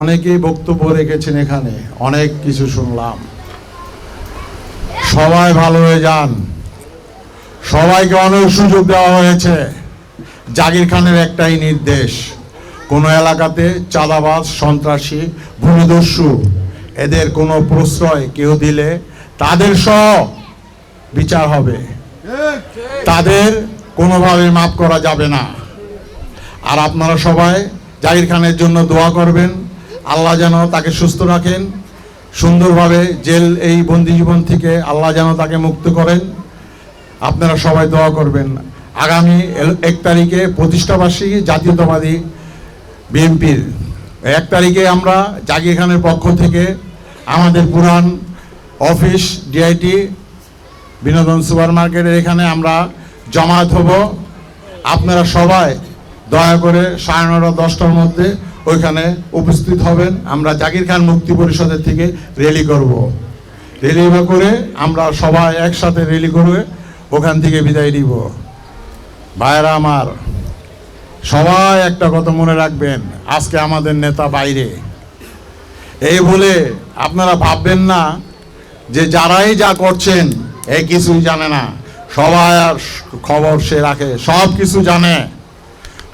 অনেকেই বক্তব্য রেখেছেন, এখানে অনেক কিছু শুনলাম। সবাই ভালো হয়ে যান, সবাইকে অনেক সুযোগ দেওয়া হয়েছে। জাকির খানের একটাই নির্দেশ, কোনো এলাকাতে চাঁদাবাজ, সন্ত্রাসী, ভূমিদস্যু এদের কোনো প্রশ্রয় কেউ দিলে তাদের সহ বিচার হবে, তাদের কোনোভাবে মাফ করা যাবে না। আর আপনারা সবাই জাকির খানের জন্য দোয়া করবেন, আল্লাহ যেন তাকে সুস্থ রাখেন, সুন্দরভাবে জেল এই বন্দি জীবন থেকে আল্লাহ যেন তাকে মুক্ত করেন। আপনারা সবাই দোয়া করবেন। আগামী 1 তারিখে প্রতিষ্ঠাবার্ষিকী জাতীয়তাবাদী বিএনপির 1 তারিখে আমরা জাকির খানের পক্ষ থেকে আমাদের পুরান অফিস ডিআইটি বিনোদন সুপার মার্কেটের এখানে আমরা জমায়েত হব। আপনারা সবাই দয়া করে 9:30 10টার মধ্যে ওইখানে উপস্থিত হবেন। আমরা জাকির খান মুক্তি পরিষদের থেকে র্যালি করব। র্যালি করে আমরা সবাই একসাথে র্যালি করে ওখান থেকে বিদায় দিব। ভাইয়েরা আমার, সবাই একটা কথা মনে রাখবেন, আজকে আমাদের নেতা বাইরে। এই বলে আপনারা ভাববেন না যে যারাই যা করছেন এই কিছুই জানে না। সবাই খবর সে রাখে, সব কিছু জানে।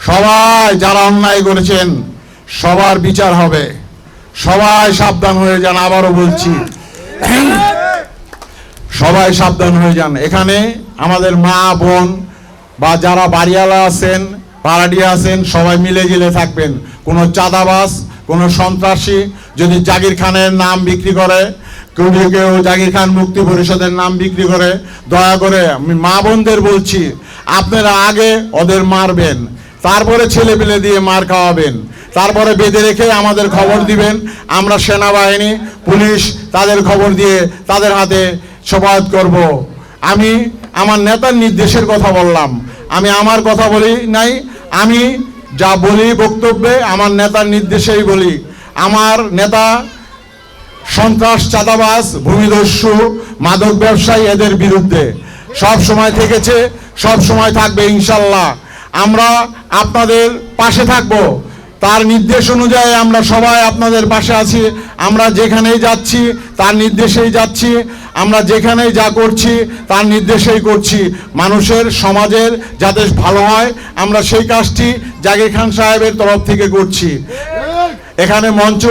সবাই যারা অন্যায় করেছেন সবার বিচার হবে। সবাই সাবধান হয়ে যান, আবারও বলছি, সবাই সাবধান হয়ে যান। এখানে আমাদের মা বোন বা যারা বাড়িওয়ালা আছেন, পাড়াডিয়া আছেন, সবাই মিলে গেলে থাকবেন। কোনো চাঁদাবাজ, কোনো সন্ত্রাসী যদি জাকির খানের নাম বিক্রি করে, কেউ জাকির খান মুক্তি পরিষদের নাম বিক্রি করে, দয়া করে আমি মা বোনদের বলছি, আপনারা আগে ওদের মারবেন, তারপরে ছেলে পেলে দিয়ে মার খাওয়াবেন, তারপরে বেঁধে রেখে আমাদের খবর দিবেন। আমরা সেনাবাহিনী, পুলিশ তাদের খবর দিয়ে তাদের হাতে সোপর্দ করব। আমি আমার নেতার নির্দেশের কথা বললাম, আমি আমার কথা বলি নাই। আমি যা বলি বক্তব্যে আমার নেতার নির্দেশেই বলি। আমার নেতা সন্ত্রাস, চাঁদাবাজ, ভূমিদস্যু, মাদক ব্যবসায়ী এদের বিরুদ্ধে সব সময় থেকেছে, সব সময় থাকবে ইনশাল্লাহ। আমরা আপনাদের পাশে থাকব, তার নির্দেশ অনুযায়ী আমরা সবাই আপনাদের পাশে আছি। আমরা যেখানেই যাচ্ছি তার নির্দেশেই যাচ্ছি, আমরা যেখানেই যা করছি তার নির্দেশেই করছি। মানুষের, সমাজের যাতে ভালো হয় আমরা সেই কাজটি জাকির খান সাহেবের তরফ থেকে করছি। এখানে মঞ্চ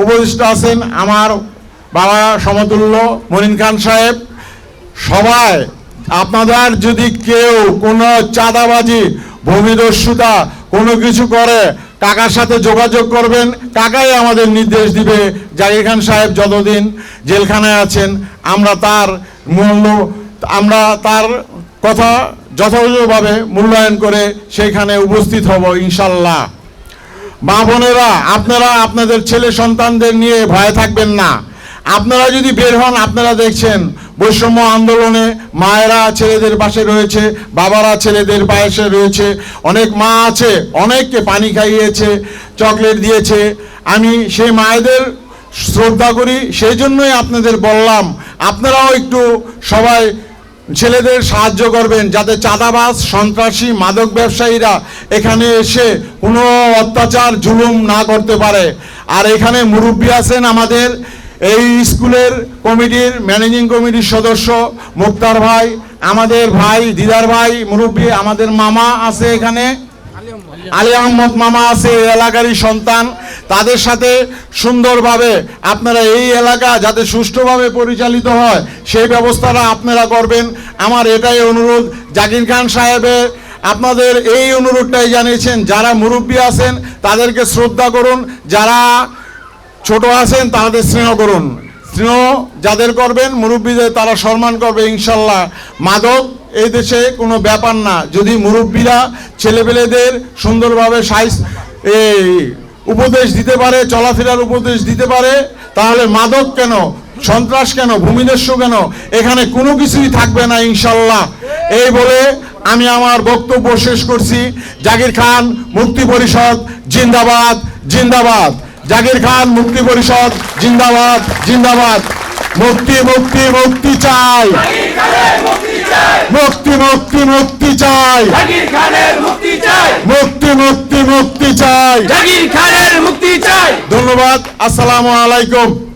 উপদেষ্টা আছেন আমার বাবা সমতুল্য মনিন খান সাহেব। সবাই আপনাদের যদি কেউ কোনো চাঁদাবাজি, ভূমিদস্যুতা কোনো কিছু করে, কাকার সাথে যোগাযোগ করবেন। কাকাই আমাদের নির্দেশ দিবে। জাকির খান সাহেব যতদিন জেলখানায় আছেন আমরা তার কথা যথাযথভাবে মূল্যায়ন করে সেইখানে উপস্থিত হব ইনশাল্লাহ। মা বোনেরা, আপনারা আপনাদের ছেলে সন্তানদের নিয়ে ভয়ে থাকবেন না। আপনারা যদি বের হন, আপনারা দেখছেন বৈষম্য আন্দোলনে মায়েরা ছেলেদের পাশে রয়েছে, বাবারা ছেলেদের পাশে রয়েছে। অনেক মা আছে, অনেককে পানি খাইয়েছে, চকলেট দিয়েছে। আমি সেই মায়েদের শ্রদ্ধা করি, সেই জন্যই আপনাদের বললাম আপনারাও একটু সবাই ছেলেদের সাহায্য করবেন, যাতে চাঁদাবাজ, সন্ত্রাসী, মাদক ব্যবসায়ীরা এখানে এসে কোনো অত্যাচার, জুলুম না করতে পারে। আর এখানে মুরব্বী আছেন আমাদের এই স্কুলের কমিটির ম্যানেজিং কমিটির সদস্য মুক্তার ভাই, আমাদের ভাই দিদার ভাই মুরব্বী, আমাদের মামা আছে এখানে, আলী আহমদ মামা আছে, এই এলাকারই সন্তান। তাদের সাথে সুন্দরভাবে আপনারা এই এলাকা যাতে সুষ্ঠুভাবে পরিচালিত হয় সেই ব্যবস্থাটা আপনারা করবেন। আমার এটাই অনুরোধ। জাকির খান সাহেবের আপনাদের এই অনুরোধটাই জানিয়েছেন, যারা মুরব্বী আছেন তাদেরকে শ্রদ্ধা করুন, যারা ছোট আছেন তাদের স্নেহ করুন। স্নেহ যাদের করবেন, মুরব্বীদের, তারা সম্মান করবে ইনশাল্লাহ। মাদক এই দেশে কোনো ব্যাপার না। যদি মুরব্বীরা ছেলেপেলেদের সুন্দরভাবে উপদেশ দিতে পারে, চলাফেরার উপদেশ দিতে পারে, তাহলে মাদক কেন, সন্ত্রাস কেন, ভূমিদস্যু কেন, এখানে কোনো কিছুই থাকবে না ইনশাল্লাহ। এই বলে আমি আমার বক্তব্য শেষ করছি। জাকির খান মুক্তি পরিষদ জিন্দাবাদ, জিন্দাবাদ। জাকির খান মুক্তি পরিষদ জিন্দাবাদ, জিন্দাবাদ। মুক্তি, মুক্তি, মুক্তি চাই। মুক্তি মুক্তি মুক্তি চাই, জাকির খানের মুক্তি চাই, মুক্তি মুক্তি মুক্তি চাই। জাকির খানের মুক্তি চাই। ধন্যবাদ। আসসালামু আলাইকুম।